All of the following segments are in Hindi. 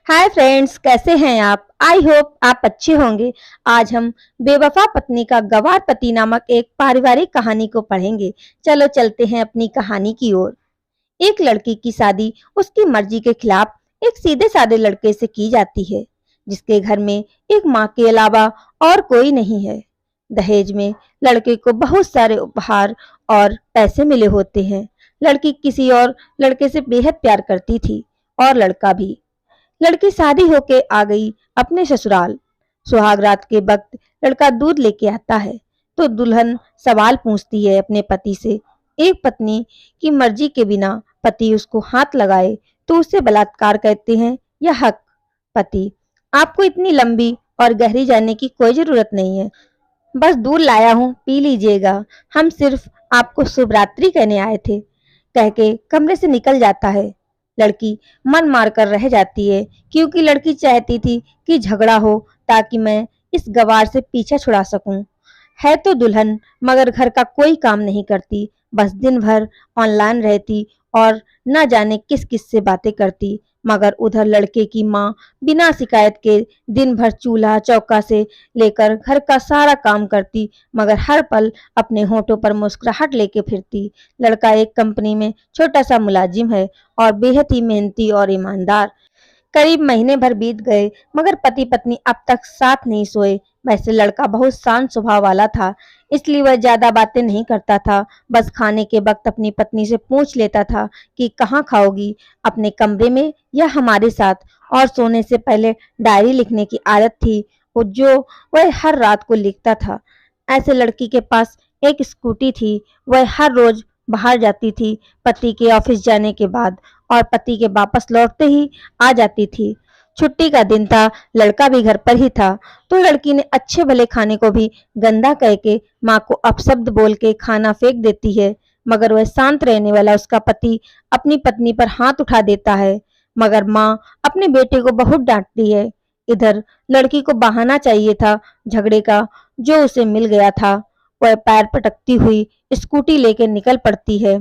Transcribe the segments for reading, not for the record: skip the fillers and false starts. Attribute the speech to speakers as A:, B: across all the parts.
A: हाय फ्रेंड्स, कैसे हैं आप? आई होप आप अच्छे होंगे। आज हम बेवफा पत्नी का गवार पति नामक एक पारिवारिक कहानी को पढ़ेंगे। चलो चलते हैं अपनी कहानी की ओर। एक लड़की की शादी उसकी मर्जी के खिलाफ एक सीधे साधे लड़के से की जाती है, जिसके घर में एक माँ के अलावा और कोई नहीं है। दहेज में लड़के को बहुत सारे उपहार और पैसे मिले होते हैं। लड़की किसी और लड़के से बेहद प्यार करती थी और लड़का भी। लड़की शादी होके आ गई अपने ससुराल। सुहाग रात के वक्त लड़का दूध लेके आता है तो दुल्हन सवाल पूछती है अपने पति से। एक पत्नी की मर्जी के बिना पति उसको हाथ लगाए तो उसे बलात्कार कहते हैं या हक? पति: आपको इतनी लंबी और गहरी जानने की कोई जरूरत नहीं है, बस दूध लाया हूँ, पी लीजिएगा। हम सिर्फ आपको शुभ रात्रि कहने आए थे, कह के कमरे से निकल जाता है। लड़की मन मार कर रह जाती है, क्योंकि लड़की चाहती थी कि झगड़ा हो ताकि मैं इस गवार से पीछा छुड़ा सकूं। है तो दुल्हन, मगर घर का कोई काम नहीं करती, बस दिन भर ऑनलाइन रहती और न जाने किस किस से बातें करती। मगर उधर लड़के की माँ बिना शिकायत के दिन भर चूल्हा चौका से लेकर घर का सारा काम करती, मगर हर पल अपने होठों पर मुस्कुराहट लेके फिरती। लड़का एक कंपनी में छोटा सा मुलाजिम है और बेहद ही मेहनती और ईमानदार। करीब महीने भर बीत गए, मगर पति पत्नी अब तक साथ नहीं सोए। वैसे लड़का बहुत शांत स्वभाव वाला था, इसलिए वह ज्यादा बातें नहीं करता था। बस खाने के वक्त अपनी पत्नी से पूछ लेता था कि कहाँ खाओगी, अपने कमरे में या हमारे साथ। और सोने से पहले डायरी लिखने की आदत थी वो जो वह हर रात को लिखता था। ऐसे लड़की के पास एक स्कूटी थी। वह हर रोज बाहर जाती थी पति के ऑफिस जाने के बाद, और पति के वापस लौटते ही आ जाती थी। छुट्टी का दिन था, लड़का भी घर पर ही था, तो लड़की ने अच्छे भले खाने को भी गंदा कह के माँ को अपशब्द बोल के खाना फेंक देती है। मगर वह शांत रहने वाला उसका पति अपनी पत्नी पर हाथ उठा देता है, मगर माँ अपने बेटे को बहुत डांटती है। इधर लड़की को बहाना चाहिए था झगड़े का, जो उसे मिल गया था। वह पैर पटकती हुई स्कूटी लेकर निकल पड़ती है।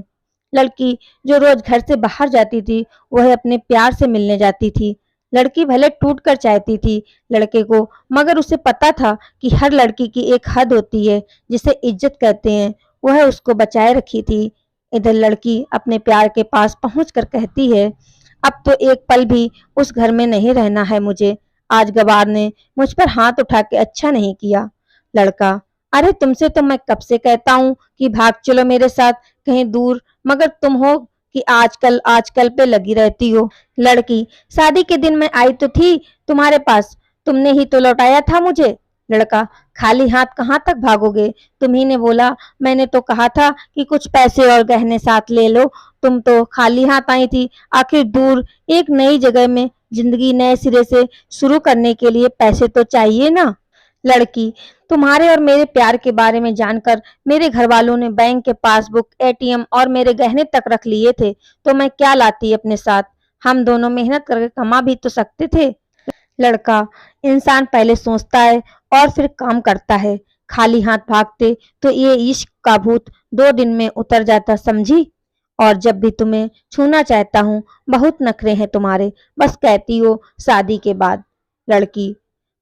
A: लड़की जो रोज घर से बाहर जाती थी, वह अपने प्यार से मिलने जाती थी। लड़की भले टूट कर चाहती थी लड़के को, मगर उसे पता था कि हर लड़की की एक हद होती है जिसे इज्जत कहते हैं। वह उसको बचाए रखी थी। इधर लड़की अपने प्यार के पास पहुंचकर कहती है, अब तो एक पल भी उस घर में नहीं रहना है मुझे। आज गवार ने मुझ पर हाथ उठा के अच्छा नहीं किया। लड़का: अरे तुमसे तो मैं कब से कहता हूँ कि भाग चलो मेरे साथ कहीं दूर, मगर तुम हो कि आजकल आजकल पे लगी रहती हो। लड़की: शादी के दिन मैं आई तो थी तुम्हारे पास, तुमने ही तो लौटाया था मुझे। लड़का: खाली हाथ कहाँ तक भागोगे? तुम्ही ने बोला, मैंने तो कहा था कि कुछ पैसे और गहने साथ ले लो। तुम तो खाली हाथ आई थी। आखिर दूर एक नई जगह में जिंदगी नए सिरे से शुरू करने के लिए पैसे तो चाहिए ना। लड़की: तुम्हारे और मेरे प्यार के बारे में जानकर मेरे घर वालों ने बैंक के पासबुक, एटीएम और मेरे गहने तक रख लिए थे, तो मैं क्या लाती अपने साथ? हम दोनों मेहनत करके कमा भी तो सकते थे। लड़का: इंसान पहले सोचता है और फिर काम करता है। खाली हाथ भागते तो ये इश्क का भूत 2 दिन में उतर जाता, समझी? और जब भी तुम्हें छूना चाहता हूँ, बहुत नखरे हैं तुम्हारे, बस कहती हो शादी के बाद। लड़की: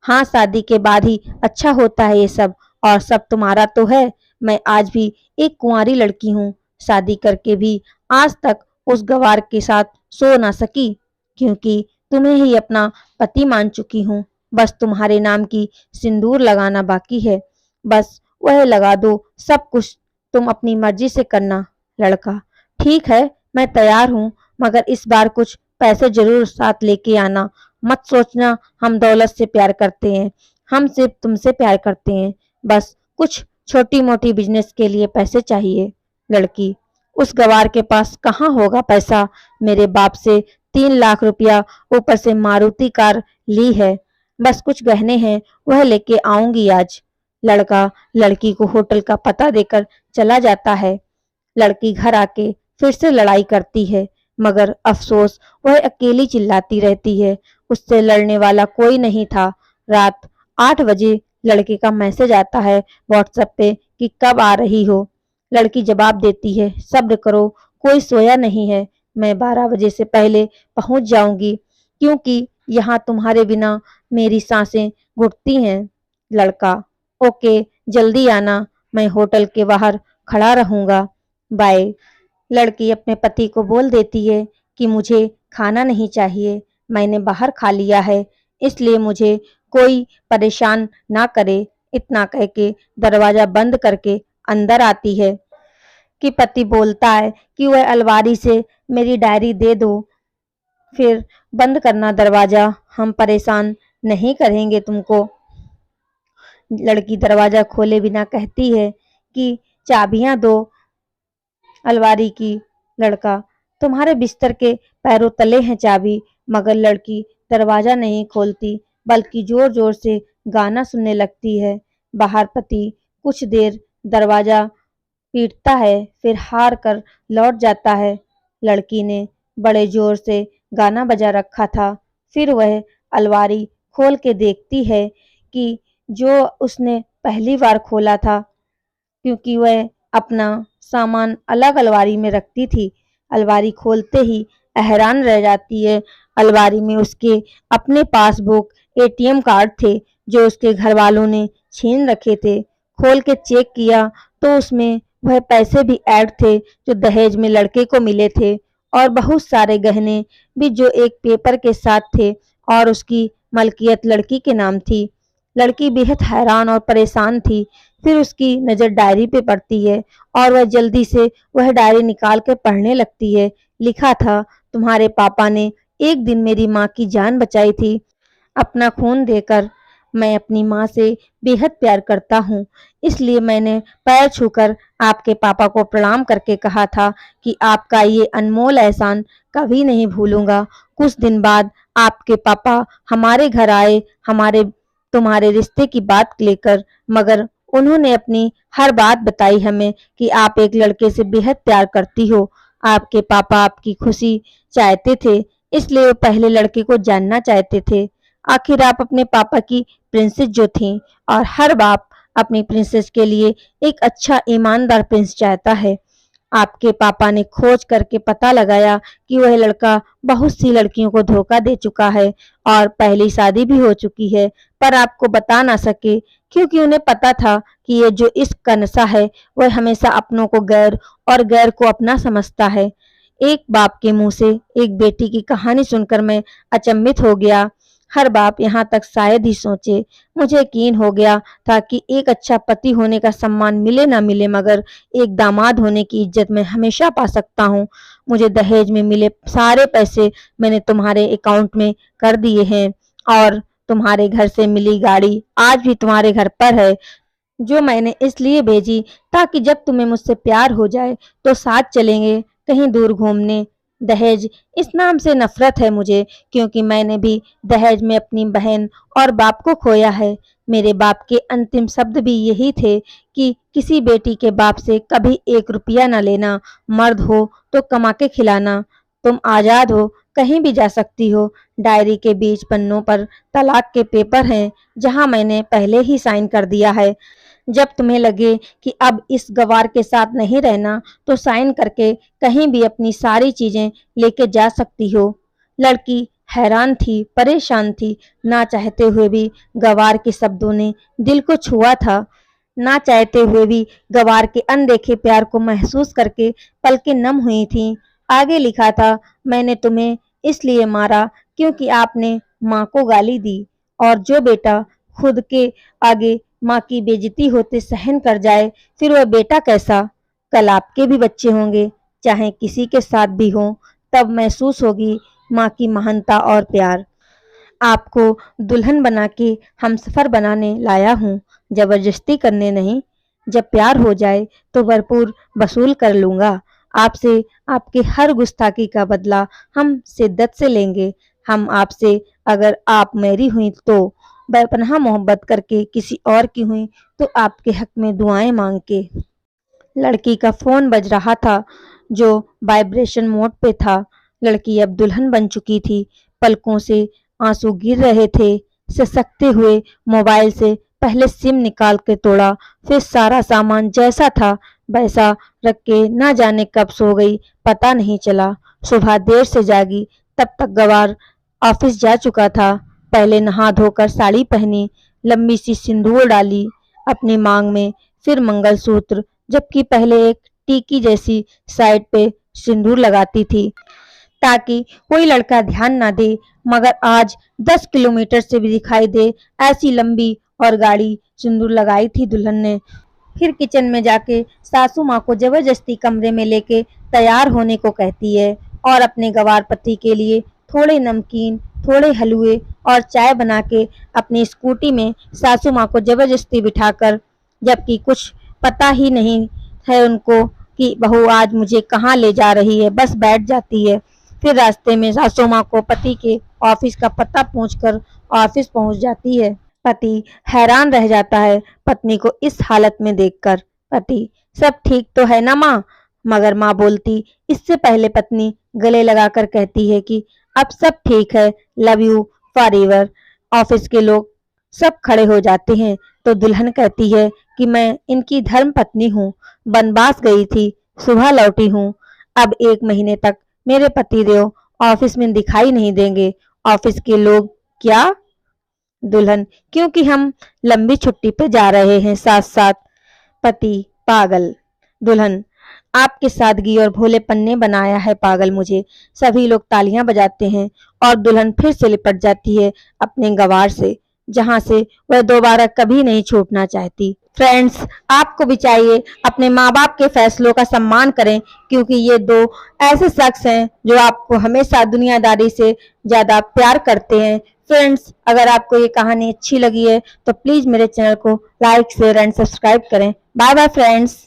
A: हाँ, शादी के बाद ही अच्छा होता है ये सब, और सब तुम्हारा तो है। मैं आज भी एक कुंवारी लड़की हूँ, शादी करके भी आज तक उस गवार के साथ सो ना सकी, क्योंकि तुम्हें ही अपना पति मान चुकी हूँ। बस तुम्हारे नाम की सिंदूर लगाना बाकी है, बस वह लगा दो, सब कुछ तुम अपनी मर्जी से करना। लड़का: ठीक है, मैं तैयार हूँ, मगर इस बार कुछ पैसे जरूर साथ लेके आना। मत सोचना हम दौलत से प्यार करते हैं, हम सिर्फ तुमसे प्यार करते हैं। बस कुछ छोटी मोटी बिजनेस के लिए पैसे चाहिए। लड़की: उस गवार के पास कहाँ होगा पैसा? मेरे बाप से 3 लाख रुपया, ऊपर से मारुति कार ली है। बस कुछ गहने हैं, वह लेके आऊंगी आज। लड़का लड़की को होटल का पता देकर चला जाता है। लड़की घर आके फिर से लड़ाई करती है, मगर अफसोस वह अकेली चिल्लाती रहती है। उससे लड़ने वाला कोई नहीं था। रात 8 बजे लड़के का मैसेज आता है व्हाट्सएप पे कि कब आ रही हो। लड़की जवाब देती है, सब्र करो, कोई सोया नहीं है, मैं 12 बजे से पहले पहुंच जाऊंगी, क्योंकि यहाँ तुम्हारे बिना मेरी सांसें घुटती हैं। लड़का, ओके, जल्दी आना, मैं होटल के बाहर खड़ा रहूंगा, बाय। लड़की अपने पति को बोल देती है कि मुझे खाना नहीं चाहिए, मैंने बाहर खा लिया है, इसलिए मुझे कोई परेशान ना करे। इतना कह के दरवाजा बंद करके अंदर आती है कि पति बोलता है कि वह अलमारी से मेरी डायरी दे दो, फिर बंद करना दरवाजा, हम परेशान नहीं करेंगे तुमको। लड़की दरवाजा खोले बिना कहती है कि चाबियां दो अलमारी की। लड़का, तुम्हारे बिस्तर के पैरों तले है चाबी। मगर लड़की दरवाजा नहीं खोलती, बल्कि जोर जोर से गाना सुनने लगती है। बाहर पति कुछ देर दरवाजा पीटता है, फिर हार कर लौट जाता है। लड़की ने बड़े जोर से गाना बजा रखा था। फिर वह अलमारी खोल के देखती है कि जो उसने पहली बार खोला था, क्योंकि वह अपना सामान अलग अलमारी में रखती थी। अलमारी खोलते ही हैरान रह जाती है। अलमारी में उसके अपने पासबुक, एटीएम कार्ड थे जो उसके घर वालों ने छीन रखे थे। खोल के चेक किया तो उसमें वह पैसे भी ऐड थे जो दहेज में लड़के को मिले थे, और बहुत सारे गहने भी जो एक पेपर के साथ थे और उसकी मलकियत लड़की के नाम थी। लड़की बेहद हैरान और परेशान थी। फिर उसकी नज़र डायरी पे पड़ती है और वह जल्दी से वह डायरी निकाल कर पढ़ने लगती है। लिखा था, तुम्हारे पापा ने एक दिन मेरी माँ की जान बचाई थी, अपना खून देकर। मैं अपनी माँ से बेहद प्यार करता हूँ, इसलिए मैंने पैर छूकर आपके पापा को प्रणाम करके कहा था कि आपका ये अनमोल एहसान कभी नहीं भूलूंगा। कुछ दिन बाद आपके पापा हमारे घर आए, तुम्हारे रिश्ते की बात लेकर, मगर उन्होंने अपनी हर बात बताई हमें कि आप एक लड़के से बेहद प्यार करती हो। आपके पापा आपकी खुशी चाहते थे, इसलिए वो पहले लड़के को जानना चाहते थे। आखिर आप अपने पापा की प्रिंसेस जो थी, और हर बाप अपनी प्रिंसेस के लिए एक अच्छा ईमानदार प्रिंस चाहता है। आपके पापा ने खोज करके पता लगाया कि वह लड़का बहुत सी लड़कियों को धोखा दे चुका है और पहली शादी भी हो चुकी है, पर आपको बता ना सके क्योंकि उन्हें पता था कि ये जो इश्क का नशा है वह हमेशा अपनों को गैर और गैर को अपना समझता है। एक बाप के मुंह से एक बेटी की कहानी सुनकर मैं अचंभित हो गया। हर बाप यहाँ तक शायद ही सोचे। मुझे यकीन हो गया था कि एक अच्छा पति होने का सम्मान मिले ना मिले, मगर एक दामाद होने की इज्जत मैं हमेशा पा सकता हूँ। मुझे दहेज में मिले सारे पैसे मैंने तुम्हारे अकाउंट में कर दिए हैं, और तुम्हारे घर से मिली गाड़ी आज भी तुम्हारे घर पर है, जो मैंने इसलिए भेजी ताकि जब तुम्हें मुझसे प्यार हो जाए तो साथ चलेंगे कहीं दूर घूमने। दहेज इस नाम से नफरत है मुझे, क्योंकि मैंने भी दहेज में अपनी बहन और बाप को खोया है। मेरे बाप के अंतिम शब्द भी यही थे कि किसी बेटी के बाप से कभी 1 रुपया न लेना, मर्द हो तो कमा के खिलाना, तुम आजाद हो, कहीं भी जा सकती हो। डायरी के बीच पन्नों पर तलाक के पेपर हैं, जहां मैंने पहले ही साइन कर दिया है। जब तुम्हें लगे कि अब इस गवार के साथ नहीं रहना, तो साइन करके कहीं भी अपनी सारी चीजें लेके जा सकती हो। लड़की हैरान थी, परेशान थी। ना चाहते हुए भी गवार के शब्दों ने दिल को छुआ था। ना चाहते हुए भी गवार के अनदेखे प्यार को महसूस करके पलकें नम हुई थीं। आगे लिखा था, मैंने तुम्हें इसलिए मारा क्योंकि आपने माँ को गाली दी, और जो बेटा खुद के आगे माँ की बेइज्जती होते सहन कर जाए, फिर वह बेटा कैसा। कल आपके भी बच्चे होंगे, चाहे किसी के साथ भी हों, तब महसूस होगी माँ की महानता और प्यार। आपको दुल्हन बना के हमसफर बनाने लाया हूँ, जबरदस्ती करने नहीं। जब प्यार हो जाए तो भरपूर वसूल कर लूंगा आपसे। आपके हर गुस्ताखी का बदला हम शिद्दत से लेंगे। हम आपसे, अगर आप मेरी हुई तो बेपनाह मोहब्बत करके, किसी और की हुई तो आपके हक में दुआएं मांग के। लड़की का फोन बज रहा था जो वाइब्रेशन मोड पे था। लड़की अब दुल्हन बन चुकी थी। पलकों से आंसू गिर रहे थे। सिसकते हुए मोबाइल से पहले सिम निकाल के तोड़ा, फिर सारा सामान जैसा था वैसा रख के ना जाने कब सो गई, पता नहीं चला। सुबह देर से जागी, तब तक गवार ऑफिस जा चुका था। पहले नहा धोकर साड़ी पहनी, लंबी सी सिंदूर डाली अपनी मांग में, फिर मंगलसूत्र, जबकि पहले एक टीकी जैसी साइड पे सिंदूर लगाती थी ताकि कोई लड़का ध्यान ना दे, मगर आज 10 किलोमीटर से भी दिखाई दे ऐसी लंबी और गाढ़ी सिंदूर लगाई थी दुल्हन ने। फिर किचन में जाके सासू माँ को जबरदस्ती कमरे में लेके तैयार होने को कहती है और अपने गंवार पति के लिए थोड़े नमकीन, थोड़े हलवे और चाय बना के अपनी स्कूटी में सासू माँ को जबरदस्ती बिठाकर, जबकि कुछ पता ही नहीं है उनको कि बहू आज मुझे कहाँ ले जा रही है, बस बैठ जाती है। फिर रास्ते में सासू माँ को पति के ऑफिस का पता पूछकर ऑफिस पहुंच जाती है। पति हैरान रह जाता है पत्नी को इस हालत में देखकर। पति, सब ठीक तो है ना माँ? मगर माँ बोलती इससे पहले पत्नी गले लगाकर कहती है कि अब सब ठीक है, लव यू फॉरएवर। ऑफिस के लोग सब खड़े हो जाते हैं तो दुल्हन कहती है कि मैं इनकी धर्म पत्नी हूँ, बनवास गई थी, सुबह लौटी हूँ। अब 1 महीने तक मेरे पतिदेव ऑफिस में दिखाई नहीं देंगे। ऑफिस के लोग क्या? दुल्हन, क्योंकि हम लंबी छुट्टी पे जा रहे हैं साथ साथ। पति, पागल। दुल्हन, आपके सादगी और भोलेपन ने बनाया है पागल मुझे। सभी लोग तालियां बजाते हैं और दुल्हन फिर से लिपट जाती है अपने गंवार से, जहां से वह दोबारा कभी नहीं छूटना चाहती। फ्रेंड्स, आपको भी चाहिए अपने माँ बाप के फैसलों का सम्मान करें, क्योंकि ये 2 ऐसे शख्स हैं जो आपको हमेशा दुनियादारी से ज्यादा प्यार करते हैं। फ्रेंड्स, अगर आपको ये कहानी अच्छी लगी है तो प्लीज मेरे चैनल को लाइक, शेयर एंड सब्सक्राइब करें। Bye bye friends.